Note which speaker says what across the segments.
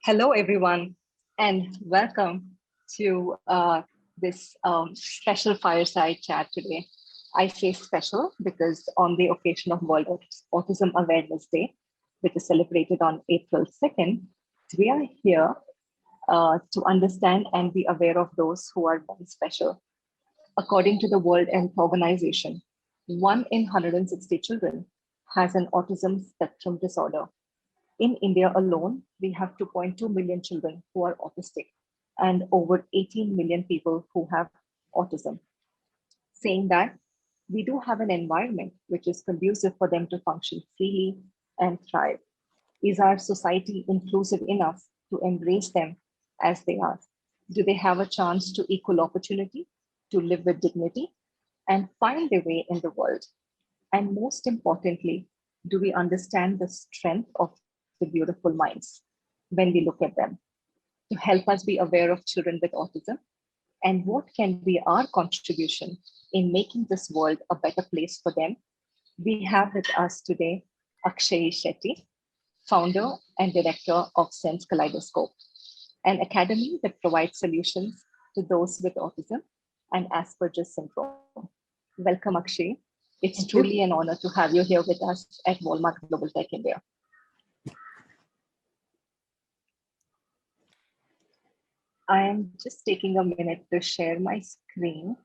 Speaker 1: Hello, everyone, and welcome to this special fireside chat today. I say special because on the occasion of World Autism Awareness Day, which is celebrated on April 2nd, we are here to understand and be aware of those who are born special. According to the World Health Organization, 1 in 160 children has an autism spectrum disorder. In India alone, we have 2.2 million children who are autistic and over 18 million people who have autism. Saying that, we do have an environment which is conducive for them to function freely and thrive. Is our society inclusive enough to embrace them as they are? Do they have a chance to equal opportunity, to live with dignity, and find their way in the world? And most importantly, do we understand the strength of the beautiful minds when we look at them? To help us be aware of children with autism and what can be our contribution in making this world a better place for them, we have with us today Akshayee Shetty, founder and director of Sense Kaleidoscope, an academy that provides solutions to those with autism and Asperger's syndrome. Welcome, Akshayee. It's
Speaker 2: Thank
Speaker 1: truly
Speaker 2: you.
Speaker 1: an honor to have you here with us at Walmart Global Tech India. I am just taking a minute to share my screen.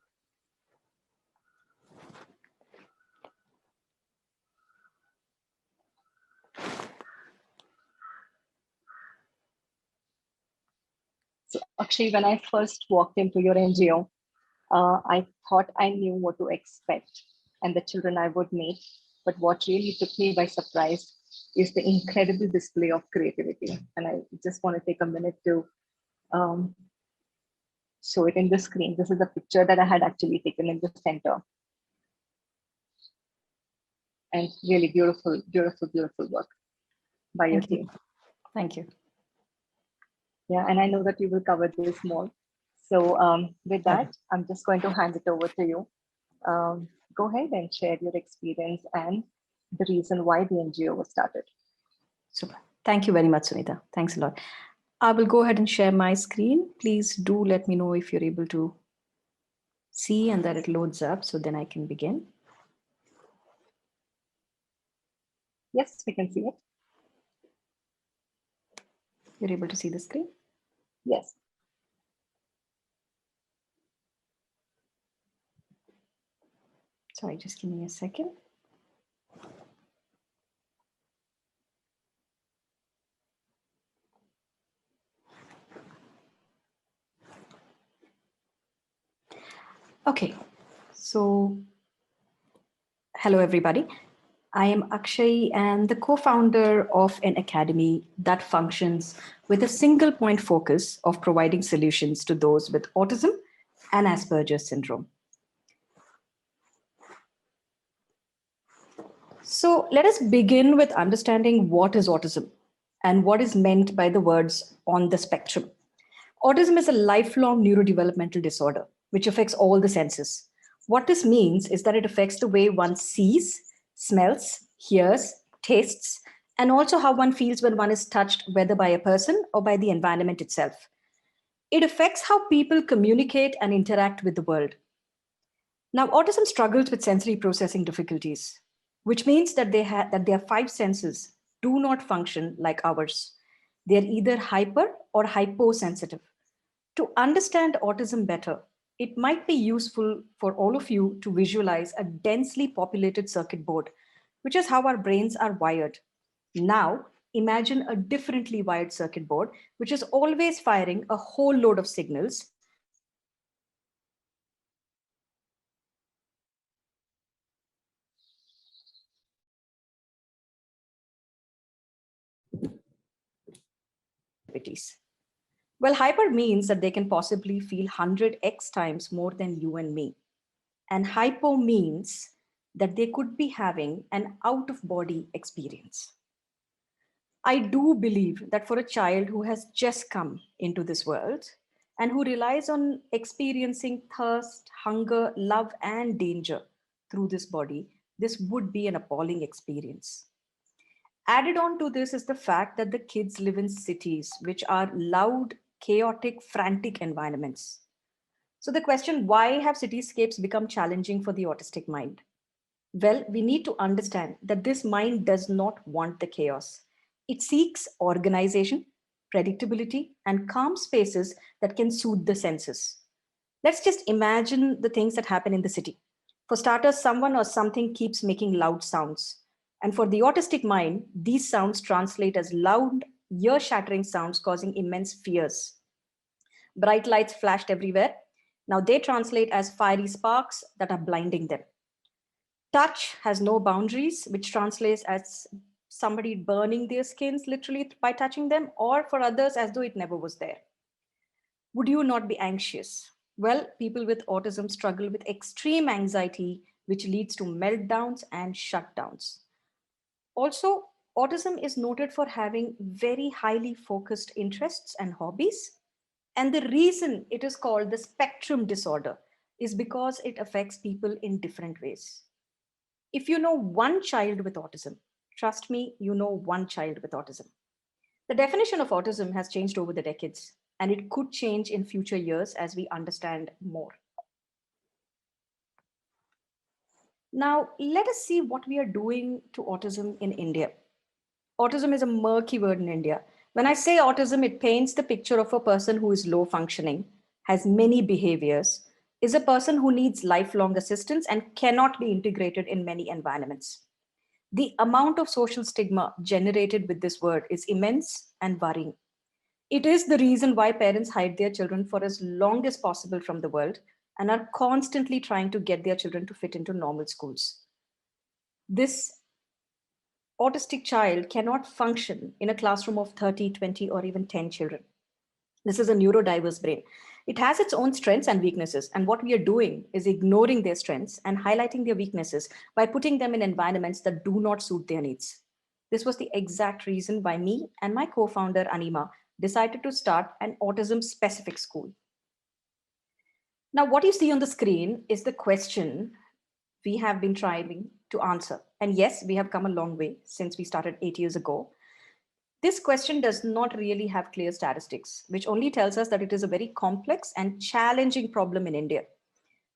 Speaker 1: So Akshay, when I first walked into your NGO, I thought I knew what to expect and the children I would meet. But what really took me by surprise is the incredible display of creativity. And I just want to take a minute to um, show it in the screen. This is a picture that I had actually taken in the center. And really beautiful, beautiful, beautiful work by your
Speaker 2: Thank you.
Speaker 1: team.
Speaker 2: Thank you.
Speaker 1: Yeah, and I know that you will cover this more. So with that, I'm just going to hand it over to you. Go ahead and share your experience and the reason why the NGO was started.
Speaker 2: Super. Thank you very much, Sunita. Thanks a lot. I will go ahead and share my screen. Please do let me know if you're able to see and that it loads up so then I can begin.
Speaker 1: Yes, we can see it.
Speaker 2: You're able to see the screen?
Speaker 1: Yes.
Speaker 2: Sorry, just give me a second. Okay, so hello everybody. I am Akshayee and the co-founder of an academy that functions with a single point focus of providing solutions to those with autism and Asperger's syndrome. So let us begin with understanding what is autism and what is meant by the words on the spectrum. Autism is a lifelong neurodevelopmental disorder which affects all the senses. What this means is that it affects the way one sees, smells, hears, tastes, and also how one feels when one is touched, whether by a person or by the environment itself. It affects how people communicate and interact with the world. Now, autism struggles with sensory processing difficulties, which means that their five senses do not function like ours. They're either hyper or hyposensitive. To understand autism better, it might be useful for all of you to visualize a densely populated circuit board, which is how our brains are wired. Now, imagine a differently wired circuit board, which is always firing a whole load of signals. Well, hyper means that they can possibly feel 100x times more than you and me. And hypo means that they could be having an out-of-body experience. I do believe that for a child who has just come into this world and who relies on experiencing thirst, hunger, love, and danger through this body, this would be an appalling experience. Added on to this is the fact that the kids live in cities, which are loud, chaotic, frantic environments. So the question, why have cityscapes become challenging for the autistic mind? Well, we need to understand that this mind does not want the chaos. It seeks organization, predictability, and calm spaces that can soothe the senses. Let's just imagine the things that happen in the city. For starters, someone or something keeps making loud sounds. And for the autistic mind, these sounds translate as loud, ear shattering sounds causing immense fears. Bright lights flashed everywhere. Now they translate as fiery sparks that are blinding them. Touch has no boundaries, which translates as somebody burning their skins literally by touching them, or for others as though it never was there. Would you not be anxious? Well, people with autism struggle with extreme anxiety, which leads to meltdowns and shutdowns. Also, autism is noted for having very highly focused interests and hobbies. And the reason it is called the spectrum disorder is because it affects people in different ways. If you know one child with autism, trust me, you know one child with autism. The definition of autism has changed over the decades, and it could change in future years as we understand more. Now, let us see what we are doing to autism in India. Autism is a murky word in India. When I say autism, it paints the picture of a person who is low functioning, has many behaviors, is a person who needs lifelong assistance and cannot be integrated in many environments. The amount of social stigma generated with this word is immense and worrying. It is the reason why parents hide their children for as long as possible from the world and are constantly trying to get their children to fit into normal schools. This autistic child cannot function in a classroom of 30, 20, or even 10 children. This is a neurodiverse brain. It has its own strengths and weaknesses. And what we are doing is ignoring their strengths and highlighting their weaknesses by putting them in environments that do not suit their needs. This was the exact reason why me and my co founder, Anima, decided to start an autism specific school. Now, what you see on the screen is the question we have been trying to answer. And yes, we have come a long way since we started 8 years ago. This question does not really have clear statistics, which only tells us that it is a very complex and challenging problem in India.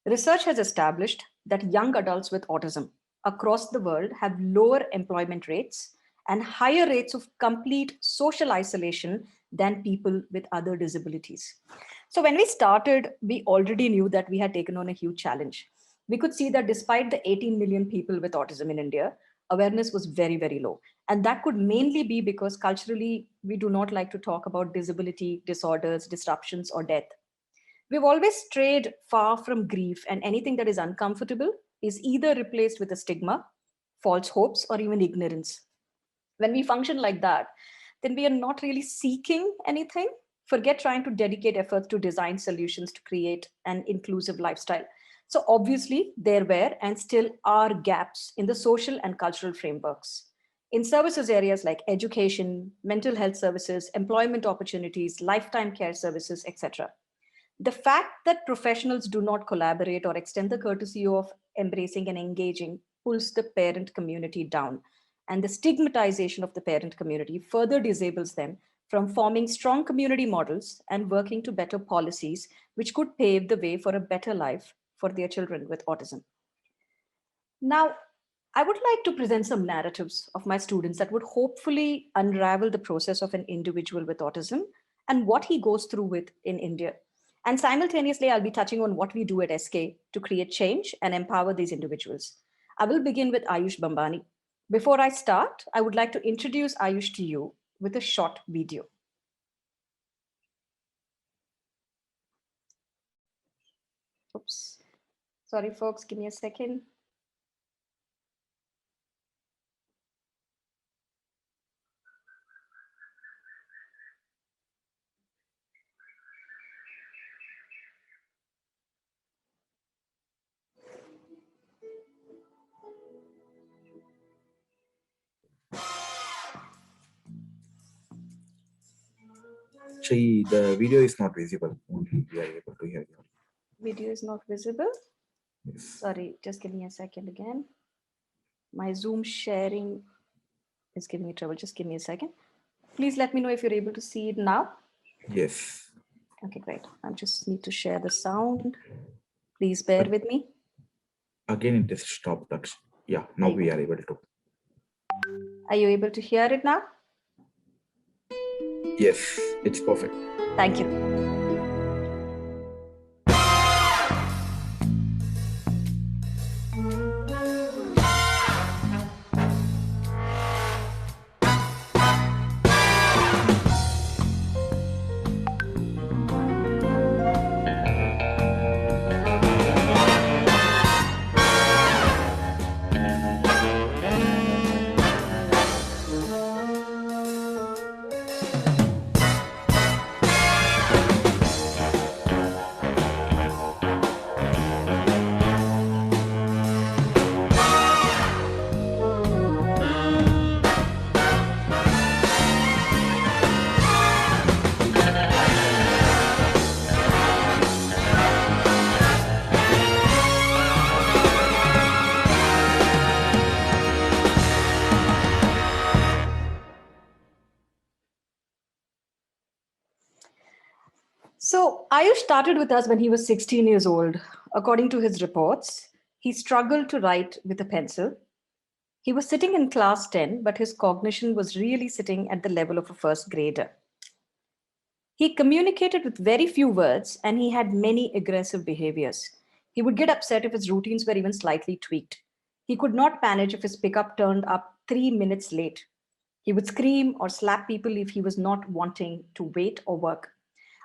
Speaker 2: Research has established that young adults with autism across the world have lower employment rates and higher rates of complete social isolation than people with other disabilities. So, when we started, we already knew that we had taken on a huge challenge. We could see that despite the 18 million people with autism in India, awareness was very, very low. And that could mainly be because culturally, we do not like to talk about disability, disorders, disruptions, or death. We've always strayed far from grief, and anything that is uncomfortable is either replaced with a stigma, false hopes, or even ignorance. When we function like that, then we are not really seeking anything. Forget trying to dedicate efforts to design solutions to create an inclusive lifestyle. So, obviously, there were and still are gaps in the social and cultural frameworks. In services areas like education, mental health services, employment opportunities, lifetime care services, etc. The fact that professionals do not collaborate or extend the courtesy of embracing and engaging pulls the parent community down. And the stigmatization of the parent community further disables them from forming strong community models and working to better policies, which could pave the way for a better life for their children with autism. Now, I would like to present some narratives of my students that would hopefully unravel the process of an individual with autism and what he goes through with in India. And simultaneously, I'll be touching on what we do at SK to create change and empower these individuals. I will begin with Ayush Bambani. Before I start, I would like to introduce Ayush to you with a short video. Oops. Sorry, folks, give me a second.
Speaker 3: The video is not visible. Only we are able to hear you.
Speaker 2: Video is not visible.
Speaker 3: Yes.
Speaker 2: Sorry, just give me a second again. My Zoom sharing is giving me trouble. Just give me a second. Please let me know if you're able to see it now.
Speaker 3: Yes.
Speaker 2: Okay, great. I just need to share the sound. Please bear with me.
Speaker 3: Again, it is stopped. Yeah, now we are able to.
Speaker 2: Are you able to hear it now?
Speaker 3: Yes, it's perfect.
Speaker 2: Thank you. So Ayush started with us when he was 16 years old. According to his reports, he struggled to write with a pencil. He was sitting in class 10, but his cognition was really sitting at the level of a first grader. He communicated with very few words and he had many aggressive behaviors. He would get upset if his routines were even slightly tweaked. He could not manage if his pickup turned up 3 minutes late. He would scream or slap people if he was not wanting to wait or work.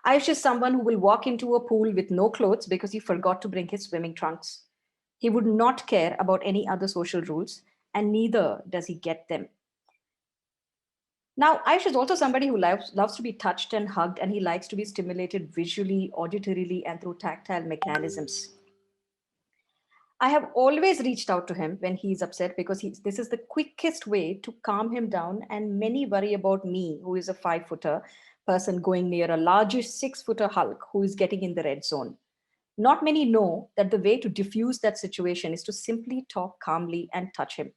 Speaker 2: Ayush is someone who will walk into a pool with no clothes because he forgot to bring his swimming trunks. He would not care about any other social rules, and neither does he get them. Now, Ayush is also somebody who loves to be touched and hugged, and he likes to be stimulated visually, auditorily, and through tactile mechanisms. I have always reached out to him when he's upset because this is the quickest way to calm him down. And many worry about me, who is a 5-footer person going near a largish 6-footer Hulk who is getting in the red zone. Not many know that the way to diffuse that situation is to simply talk calmly and touch him.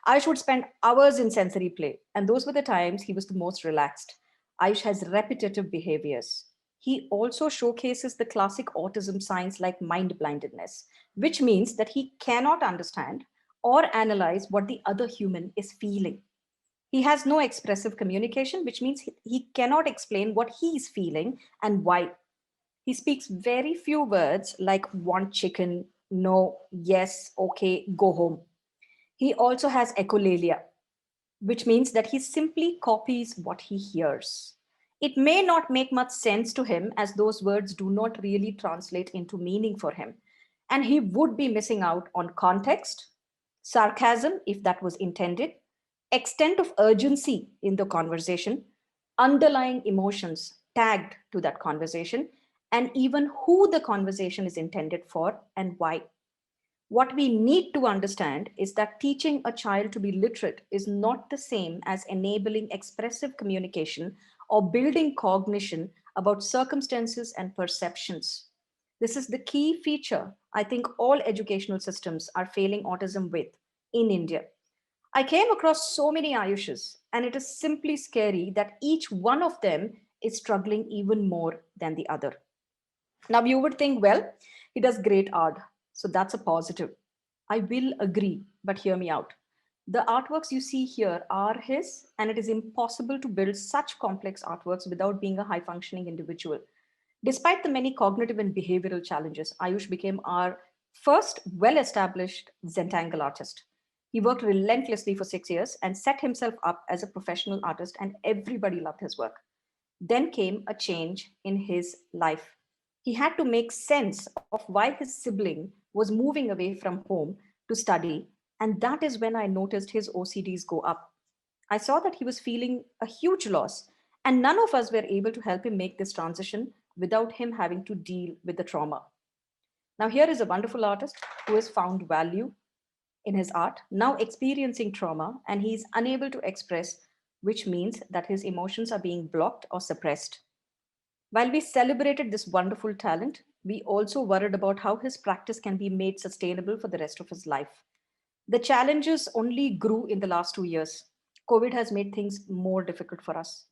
Speaker 2: Ayush would spend hours in sensory play, and those were the times he was the most relaxed. Ayush has repetitive behaviors. He also showcases the classic autism signs like mind blindness, which means that he cannot understand or analyze what the other human is feeling. He has no expressive communication, which means he cannot explain what he is feeling and why. He speaks very few words like want chicken, no, yes, okay, go home. He also has echolalia, which means that he simply copies what he hears. It may not make much sense to him as those words do not really translate into meaning for him. And he would be missing out on context, sarcasm, if that was intended, extent of urgency in the conversation, underlying emotions tagged to that conversation, and even who the conversation is intended for and why. What we need to understand is that teaching a child to be literate is not the same as enabling expressive communication or building cognition about circumstances and perceptions. This is the key feature I think all educational systems are failing autism with in India. I came across so many Ayushas, and it is simply scary that each one of them is struggling even more than the other. Now, you would think, well, he does great art, so that's a positive. I will agree, but hear me out. The artworks you see here are his, and it is impossible to build such complex artworks without being a high functioning individual. Despite the many cognitive and behavioral challenges, Ayush became our first well established Zentangle artist. He worked relentlessly for 6 years and set himself up as a professional artist, and everybody loved his work. Then came a change in his life. He had to make sense of why his sibling was moving away from home to study, and that is when I noticed his OCDs go up. I saw that he was feeling a huge loss, and none of us were able to help him make this transition without him having to deal with the trauma. Now, here is a wonderful artist who has found value in his art, now experiencing trauma, and he is unable to express, which means that his emotions are being blocked or suppressed. While we celebrated this wonderful talent, we also worried about how his practice can be made sustainable for the rest of his life. The challenges only grew in the last 2 years. COVID has made things more difficult for us.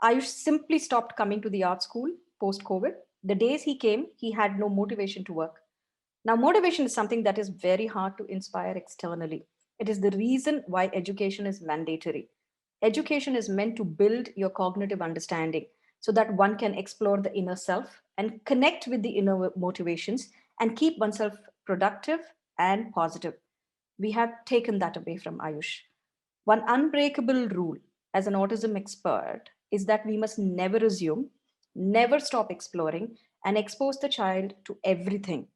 Speaker 2: Ayush simply stopped coming to the art school post COVID. The days he came, he had no motivation to work. Now, motivation is something that is very hard to inspire externally. It is the reason why education is mandatory. Education is meant to build your cognitive understanding so that one can explore the inner self and connect with the inner motivations and keep oneself productive and positive. We have taken that away from Ayush. One unbreakable rule as an autism expert is that we must never assume, never stop exploring, and expose the child to everything.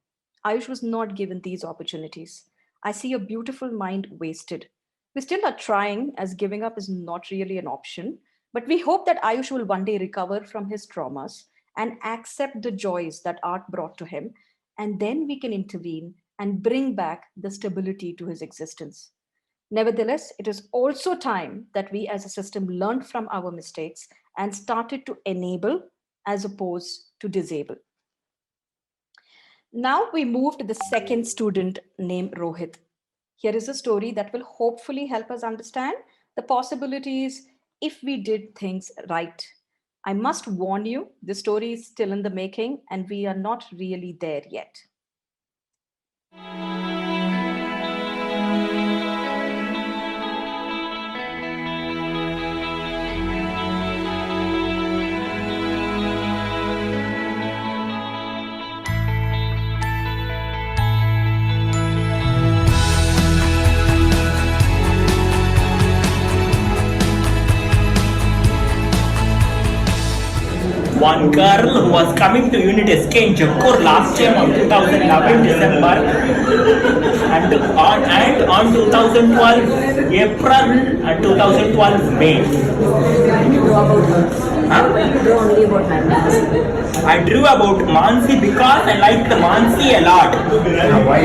Speaker 2: Ayush was not given these opportunities. I see a beautiful mind wasted. We still are trying, as giving up is not really an option, but we hope that Ayush will one day recover from his traumas and accept the joys that art brought to him, and then we can intervene and bring back the stability to his existence. Nevertheless, it is also time that we as a system learned from our mistakes and started to enable as opposed to disable. Now we move to the second student named Rohit. Here is a story that will hopefully help us understand the possibilities if we did things right. I must warn you, the story is still in the making and we are not really there yet.
Speaker 4: One girl who was coming to Unit SK in Jaipur last time on 2011 December and on 2012 April and 2012 May.
Speaker 2: You draw about her.
Speaker 4: Huh?
Speaker 2: You draw only about Mansi.
Speaker 4: I drew about Mansi because I liked Mansi a lot.
Speaker 3: Why?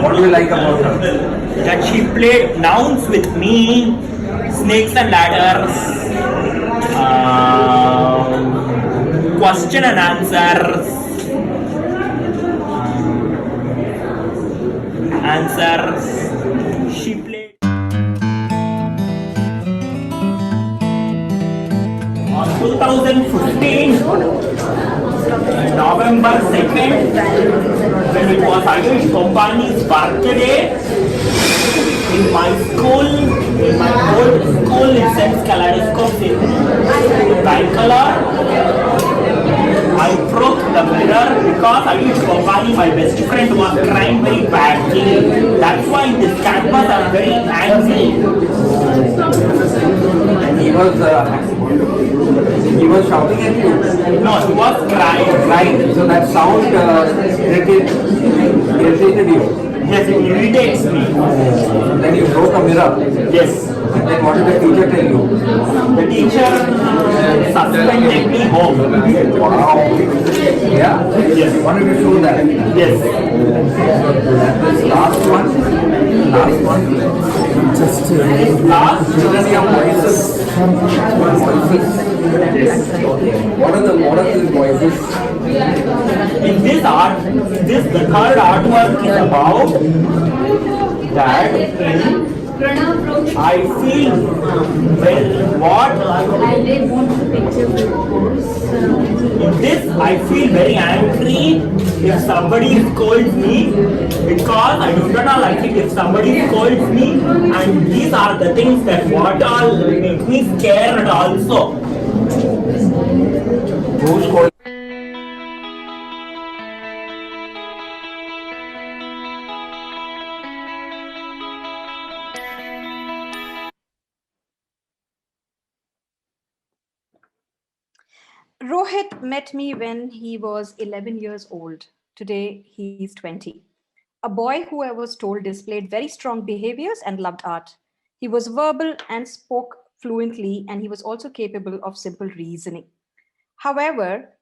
Speaker 3: What do you like about her?
Speaker 4: That she played nouns with me, snakes and ladders, question and answers, She played on 2015, November 2nd, when it was Akshayee Shetty's birthday. In my old school in Sense Kaleidoscopes in Bangalore, I broke the mirror because Akshayee Shetty, my best friend, was crying very badly. That's why in this campus I'm very angry.
Speaker 3: And he was shouting at you.
Speaker 4: No, he was crying.
Speaker 3: Right. So that sound irritated you.
Speaker 4: Yes, it irritates me.
Speaker 3: Then you broke a mirror.
Speaker 4: Yes.
Speaker 3: And then what did the teacher tell you?
Speaker 4: The teacher suspended me home.
Speaker 3: Wow. Yeah?
Speaker 4: Yes.
Speaker 3: You wanted to show that.
Speaker 4: Yes.
Speaker 3: This last one. Just
Speaker 4: Last.
Speaker 3: children, your voices. Yes. What are the voices?
Speaker 4: In this art, the third artwork is about that I feel in this I feel very angry if somebody scolds me because I do not like it if somebody scolds me, and these are the things that what all make me scared also.
Speaker 3: Who scored?
Speaker 2: Rohit met me when he was 11 years old. Today, he's 20. A boy who I was told displayed very strong behaviors and loved art. He was verbal and spoke fluently, and he was also capable of simple reasoning. However,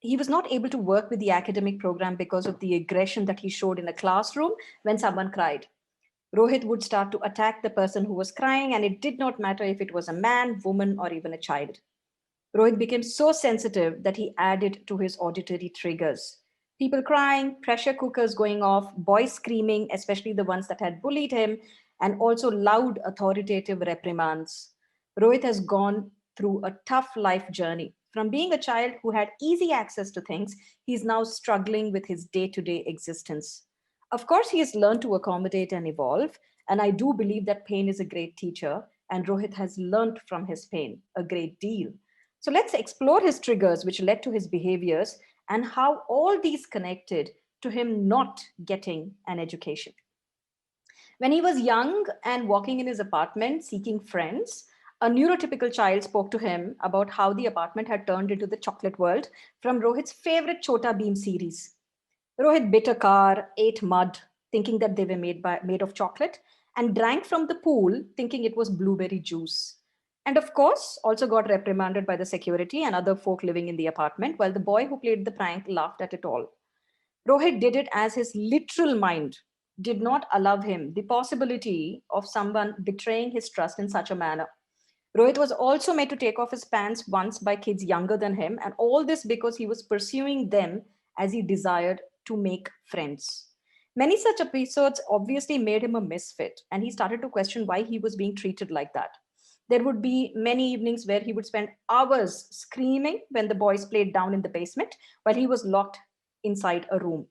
Speaker 2: he was not able to work with the academic program because of the aggression that he showed in a classroom when someone cried. Rohit would start to attack the person who was crying, and it did not matter if it was a man, woman, or even a child. Rohit became so sensitive that he added to his auditory triggers. People crying, pressure cookers going off, boys screaming, especially the ones that had bullied him, and also loud authoritative reprimands. Rohit has gone through a tough life journey. From being a child who had easy access to things, he's now struggling with his day to day existence. Of course, he has learned to accommodate and evolve, and I do believe that pain is a great teacher, and Rohit has learned from his pain a great deal. So let's explore his triggers, which led to his behaviors, and how all these connected to him not getting an education. When he was young and walking in his apartment seeking friends, a neurotypical child spoke to him about how the apartment had turned into the chocolate world from Rohit's favorite Chota Beam series. Rohit bit a car, ate mud, thinking that they were made of chocolate, and drank from the pool, thinking it was blueberry juice. And of course, also got reprimanded by the security and other folk living in the apartment, while the boy who played the prank laughed at it all. Rohit did it as his literal mind did not allow him the possibility of someone betraying his trust in such a manner. Rohit was also made to take off his pants once by kids younger than him, and all this because he was pursuing them as he desired to make friends. Many such episodes obviously made him a misfit, and he started to question why he was being treated like that. There would be many evenings where he would spend hours screaming when the boys played down in the basement while he was locked inside a room.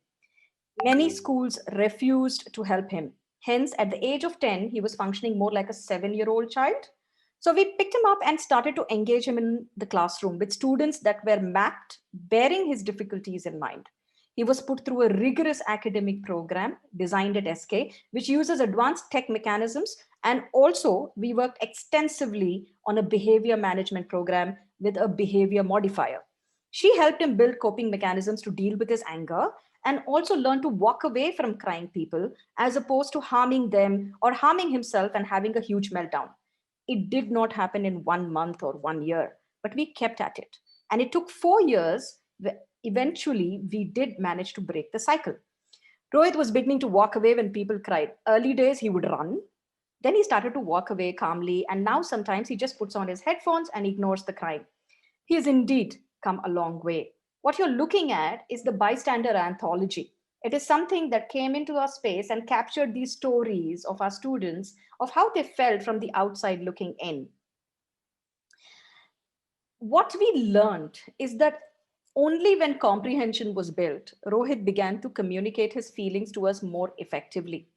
Speaker 2: Many schools refused to help him. Hence, at the age of 10, he was functioning more like a 7-year-old child. So we picked him up and started to engage him in the classroom with students that were mapped, bearing his difficulties in mind. He was put through a rigorous academic program designed at SK, which uses advanced tech mechanisms. And also, we worked extensively on a behavior management program with a behavior modifier. She helped him build coping mechanisms to deal with his anger and also learn to walk away from crying people as opposed to harming them or harming himself and having a huge meltdown. It did not happen in 1 month or 1 year, but we kept at it. And it took 4 years. Eventually, we did manage to break the cycle. Rohit was beginning to walk away when people cried. Early days, he would run. Then he started to walk away calmly. And now sometimes he just puts on his headphones and ignores the crying. He has indeed come a long way. What you're looking at is the bystander anthology. It is something that came into our space and captured these stories of our students of how they felt from the outside looking in. What we learned is that only when comprehension was built, Rohit began to communicate his feelings to us more effectively.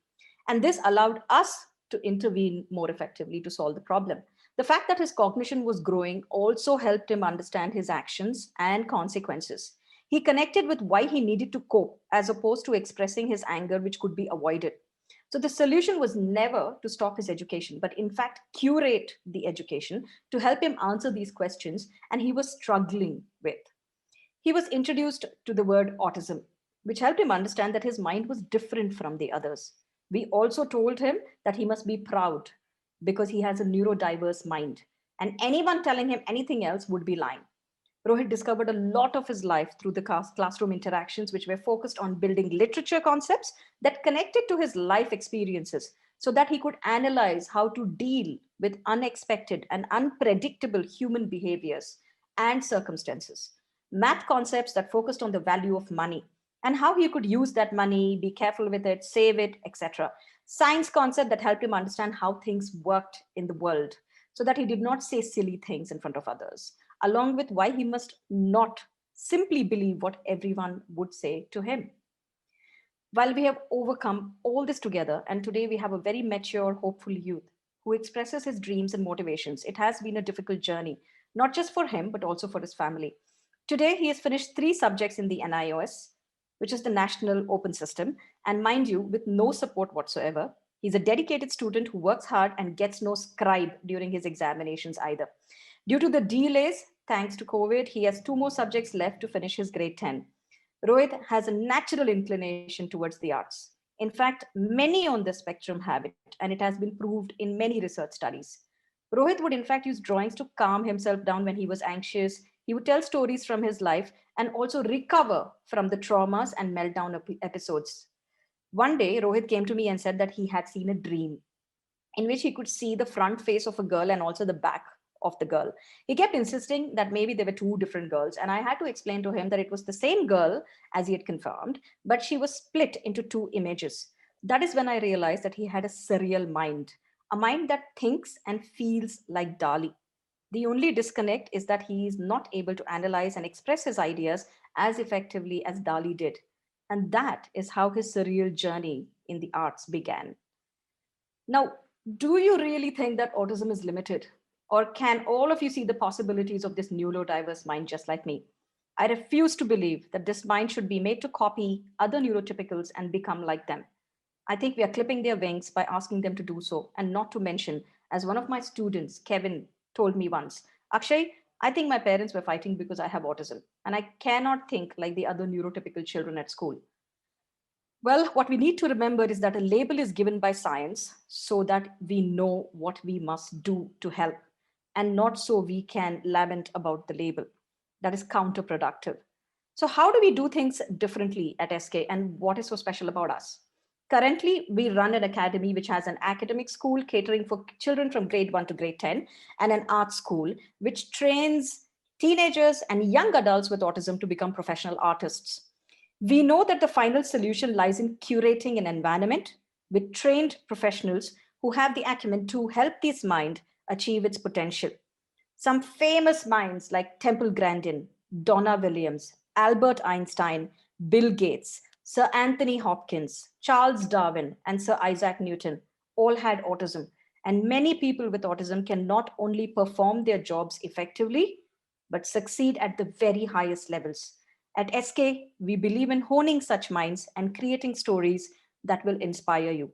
Speaker 2: And this allowed us to intervene more effectively to solve the problem. The fact that his cognition was growing also helped him understand his actions and consequences. He connected with why he needed to cope as opposed to expressing his anger, which could be avoided. So the solution was never to stop his education, but in fact, curate the education to help him answer these questions, and he was struggling with. He was introduced to the word autism, which helped him understand that his mind was different from the others. We also told him that he must be proud because he has a neurodiverse mind, and anyone telling him anything else would be lying. Rohit discovered a lot of his life through the classroom interactions, which were focused on building literature concepts that connected to his life experiences so that he could analyze how to deal with unexpected and unpredictable human behaviors and circumstances. Math concepts that focused on the value of money and how he could use that money, be careful with it, save it, etc. Science concept that helped him understand how things worked in the world so that he did not say silly things in front of others, along with why he must not simply believe what everyone would say to him. While we have overcome all this together, and today we have a very mature, hopeful youth who expresses his dreams and motivations, it has been a difficult journey, not just for him, but also for his family. Today, he has finished 3 subjects in the NIOS, which is the National Open System, and mind you, with no support whatsoever. He's a dedicated student who works hard and gets no scribe during his examinations either. Due to the delays, thanks to COVID, he has 2 more subjects left to finish his grade 10. Rohit has a natural inclination towards the arts. In fact, many on the spectrum have it, and it has been proved in many research studies. Rohit would, in fact, use drawings to calm himself down when he was anxious. He would tell stories from his life and also recover from the traumas and meltdown episodes. One day, Rohit came to me and said that he had seen a dream in which he could see the front face of a girl and also the back of the girl. He kept insisting that maybe there were 2 different girls, and I had to explain to him that it was the same girl as he had confirmed, but she was split into 2 images. That is when I realized that he had a surreal mind, a mind that thinks and feels like Dali. The only disconnect is that he is not able to analyze and express his ideas as effectively as Dali did. And that is how his surreal journey in the arts began. Now, do you really think that autism is limited? Or can all of you see the possibilities of this neurodiverse mind just like me? I refuse to believe that this mind should be made to copy other neurotypicals and become like them. I think we are clipping their wings by asking them to do so, and not to mention, as one of my students, Kevin, told me once, Akshay, I think my parents were fighting because I have autism, and I cannot think like the other neurotypical children at school. Well, what we need to remember is that a label is given by science so that we know what we must do to help, and not so we can lament about the label. That is counterproductive. So, how do we do things differently at SK, and what is so special about us? Currently, we run an academy which has an academic school catering for children from grade 1 to grade 10, and an art school which trains teenagers and young adults with autism to become professional artists. We know that the final solution lies in curating an environment with trained professionals who have the acumen to help this mind achieve its potential. Some famous minds like Temple Grandin, Donna Williams, Albert Einstein, Bill Gates, Sir Anthony Hopkins, Charles Darwin, and Sir Isaac Newton all had autism. And many people with autism can not only perform their jobs effectively, but succeed at the very highest levels. At SK, we believe in honing such minds and creating stories that will inspire you.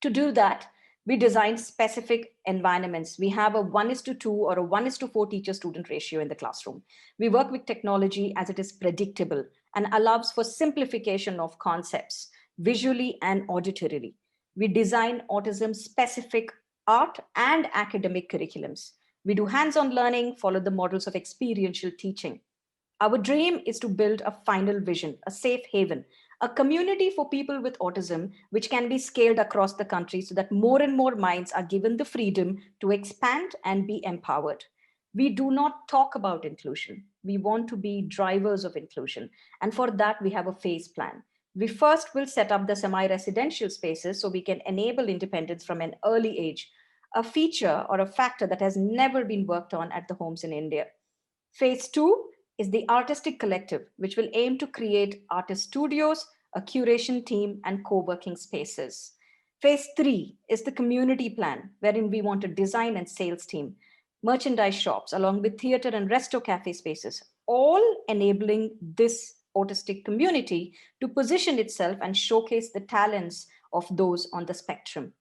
Speaker 2: To do that, we design specific environments. We have a 1 is to 2 or a 1 is to 4 teacher student ratio in the classroom. We work with technology as it is predictable and allows for simplification of concepts visually and auditorily. We design autism specific art and academic curriculums. We do hands on learning, follow the models of experiential teaching. Our dream is to build a final vision, a safe haven, a community for people with autism, which can be scaled across the country so that more and more minds are given the freedom to expand and be empowered. We do not talk about inclusion. We want to be drivers of inclusion. And for that, we have a phase plan. We first will set up the semi residential spaces so we can enable independence from an early age, a feature or a factor that has never been worked on at the homes in India. Phase two is the artistic collective, which will aim to create artist studios, a curation team, and co working spaces. Phase three is the community plan, wherein we want a design and sales team, merchandise shops, along with theater and resto cafe spaces, all enabling this autistic community to position itself and showcase the talents of those on the spectrum.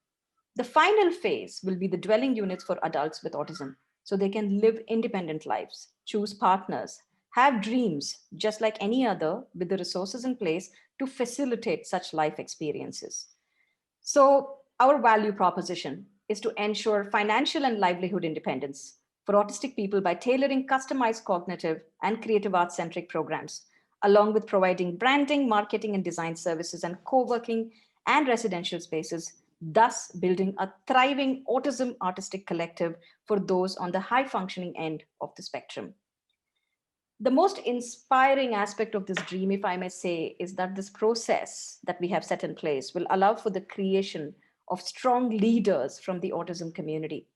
Speaker 2: The final phase will be the dwelling units for adults with autism so they can live independent lives, choose partners, have dreams just like any other with the resources in place to facilitate such life experiences. So, our value proposition is to ensure financial and livelihood independence for autistic people by tailoring customized cognitive and creative arts centric programs, along with providing branding, marketing, and design services and co working and residential spaces, thus building a thriving autism artistic collective for those on the high functioning end of the spectrum. The most inspiring aspect of this dream, if I may say, is that this process that we have set in place will allow for the creation of strong leaders from the autism community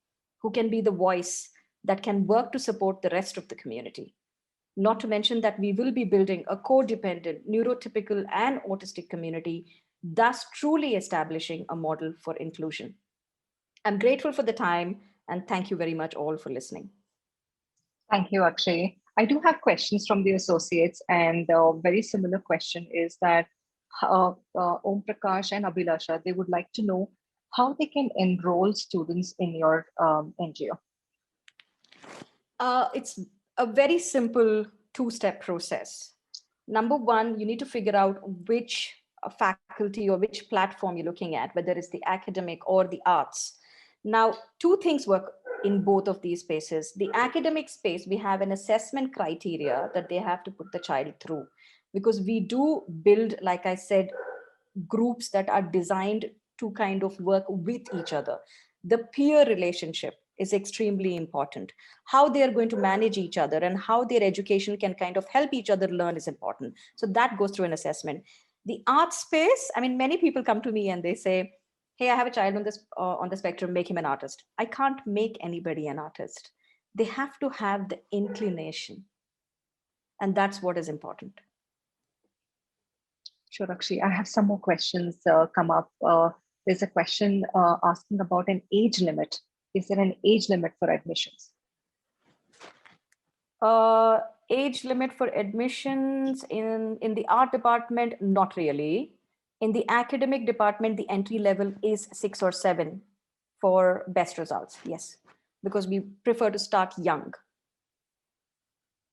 Speaker 2: who can be the voice that can work to support the rest of the community. Not to mention that we will be building a codependent, neurotypical, and autistic community, thus truly establishing a model for inclusion. I'm grateful for the time and thank you very much all for listening.
Speaker 1: Thank you, Akshay. I do have questions from the associates, and a very similar question is that Om Prakash and Abhilasha, they would like to know how they can enroll students in your NGO.
Speaker 2: It's a very simple two-step process. Number one, you need to figure out which faculty or which platform you're looking at, whether it's the academic or the arts. Now, two things work in both of these spaces. The academic space, we have an assessment criteria that they have to put the child through, because we do build, like I said, groups that are designed to kind of work with each other. The peer relationship is extremely important. How they are going to manage each other and how their education can kind of help each other learn is important. So that goes through an assessment. The art space, I mean, many people come to me and they say, hey, I have a child on the spectrum, make him an artist. I can't make anybody an artist. They have to have the inclination. And that's what is important.
Speaker 1: Sure, Akshayee. I have some more questions come up. There's a question asking about an age limit. Is there an age limit for admissions?
Speaker 2: Age limit for admissions in the art department, not really. In the academic department, the entry level is 6 or 7 for best results. Yes, because we prefer to start young.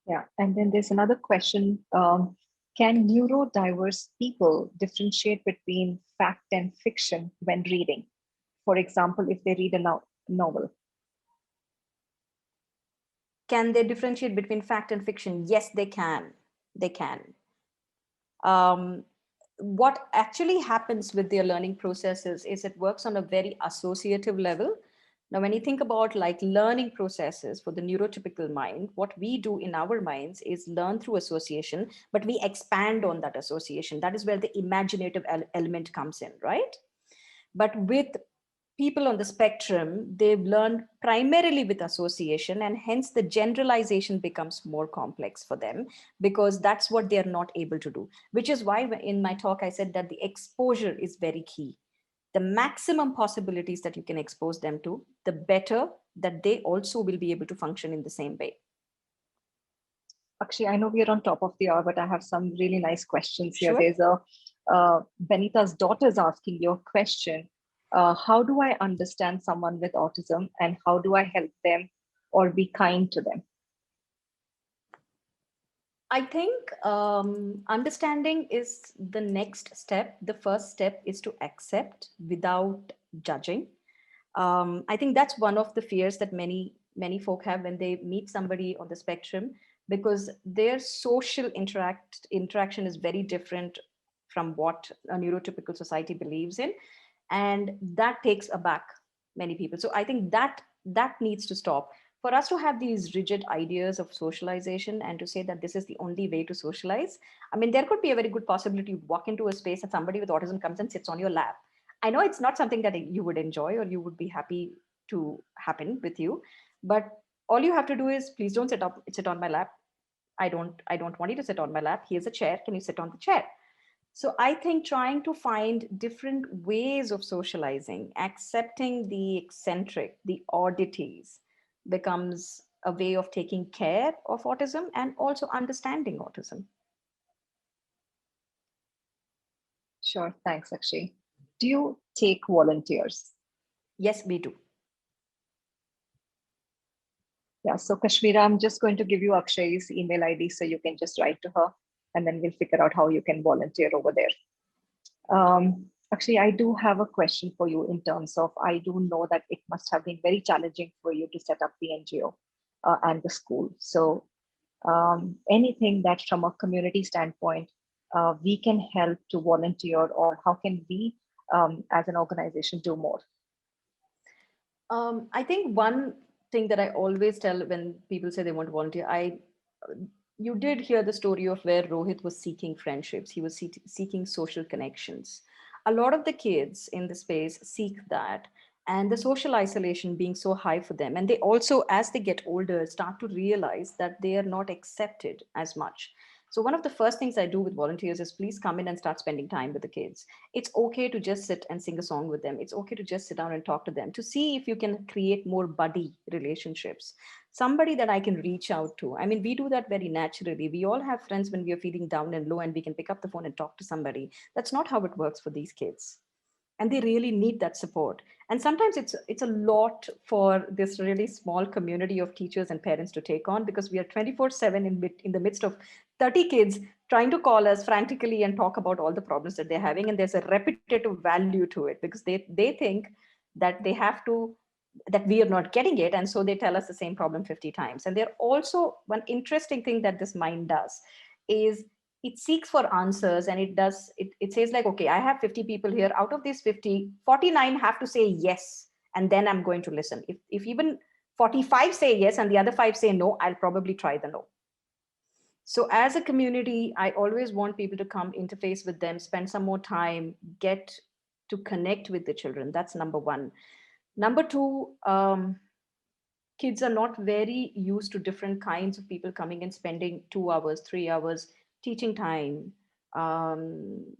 Speaker 1: Yeah, and then there's another question. Can neurodiverse people differentiate between fact and fiction when reading? For example, if they read a novel.
Speaker 2: Can they differentiate between fact and fiction? Yes, they can. They can. What actually happens with their learning processes is it works on a very associative level. Now, when you think about like learning processes for the neurotypical mind, what we do in our minds is learn through association, but we expand on that association. That is where the imaginative element comes in, right? But with people on the spectrum, they've learned primarily with association, and hence the generalization becomes more complex for them because that's what they're not able to do, which is why in my talk, I said that the exposure is very key. The maximum possibilities that you can expose them to, the better that they also will be able to function in the same way.
Speaker 1: Actually, I know we are on top of the hour, but I have some really nice questions here.
Speaker 2: Sure.
Speaker 1: There's a Benita's daughter is asking you a question. How do I understand someone with autism and how do I help them or be kind to them?
Speaker 2: I think understanding is the next step. The first step is to accept without judging. I think that's one of the fears that many folk have when they meet somebody on the spectrum, because their social interaction is very different from what a neurotypical society believes in, and that takes aback many people. So I think that needs to stop. For us to have these rigid ideas of socialization and to say that this is the only way to socialize, I mean, there could be a very good possibility you walk into a space and somebody with autism comes and sits on your lap. I know it's not something that you would enjoy or you would be happy to happen with you, but all you have to do is please don't sit on my lap. I don't want you to sit on my lap. Here's a chair. Can you sit on the chair? So I think trying to find different ways of socializing, accepting the eccentric, the oddities, becomes a way of taking care of autism and also understanding autism.
Speaker 1: Sure. Thanks, Akshayee. Do you take volunteers?
Speaker 2: Yes, we do.
Speaker 1: Yeah. So Kashmira, I'm just going to give you Akshayee's email ID so you can just write to her and then we'll figure out how you can volunteer over there. Actually, I do have a question for you in terms of, I do know that it must have been very challenging for you to set up the NGO and the school. So anything that from a community standpoint, we can help to volunteer, or how can we as an organization do more?
Speaker 2: I think one thing that I always tell when people say they want to volunteer, you did hear the story of where Rohit was seeking friendships. He was seeking social connections. A lot of the kids in the space seek that, and the social isolation being so high for them. And they also, as they get older, start to realize that they are not accepted as much. So one of the first things I do with volunteers is please come in and start spending time with the kids. It's okay to just sit and sing a song with them. It's okay to just sit down and talk to them to see if you can create more buddy relationships. Somebody that I can reach out to. I mean, we do that very naturally. We all have friends when we are feeling down and low and we can pick up the phone and talk to somebody. That's not how it works for these kids. And they really need that support. And sometimes it's a lot for this really small community of teachers and parents to take on, because we are 24/7 in the midst of 30 kids trying to call us frantically and talk about all the problems that they're having. And there's a repetitive value to it because they think that they have to, that we are not getting it. And so they tell us the same problem 50 times. And they're also, one interesting thing that this mind does is it seeks for answers, and it says like, okay, I have 50 people here. Out of these 50, 49 have to say yes. And then I'm going to listen. If even 45 say yes and the other 5 say no, I'll probably try the no. So as a community, I always want people to come interface with them, spend some more time, get to connect with the children. That's number one. Number two, kids are not very used to different kinds of people coming and spending 2 hours, 3 hours teaching time,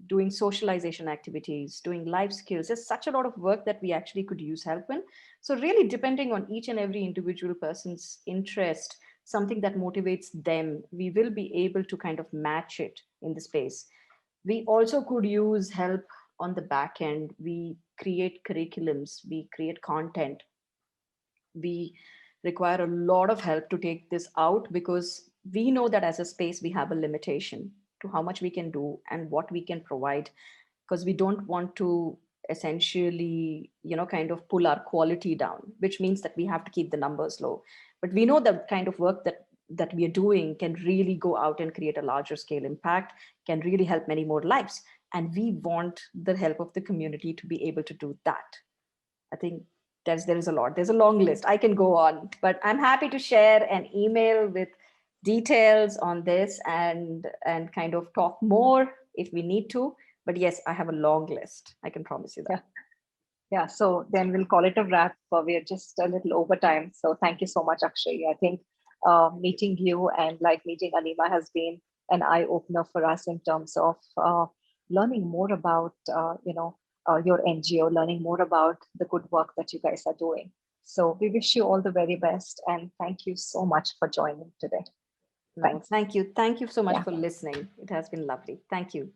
Speaker 2: doing socialization activities, doing life skills. There's such a lot of work that we actually could use help in. So really depending on each and every individual person's interest, something that motivates them, we will be able to kind of match it in the space. We also could use help on the back end. We create curriculums, we create content, we require a lot of help to take this out, because we know that as a space we have a limitation to how much we can do and what we can provide, because we don't want to essentially kind of pull our quality down, which means that we have to keep the numbers low. But we know the kind of work that we are doing can really go out and create a larger scale impact, can really help many more lives, and we want the help of the community to be able to do that. I think there is a lot. There's a long list. I can go on, but I'm happy to share an email with details on this and kind of talk more if we need to. But yes, I have a long list. I can promise you that.
Speaker 1: Yeah. Yeah, so then we'll call it a wrap. We're just a little over time. So thank you so much, Akshayee. I think meeting you and like meeting Anima has been an eye opener for us in terms of learning more about, your NGO, learning more about the good work that you guys are doing. So we wish you all the very best. And thank you so much for joining today.
Speaker 2: No,
Speaker 1: Thanks.
Speaker 2: thank you. Thank you so much
Speaker 1: Yeah.
Speaker 2: for listening. It has been lovely. Thank you.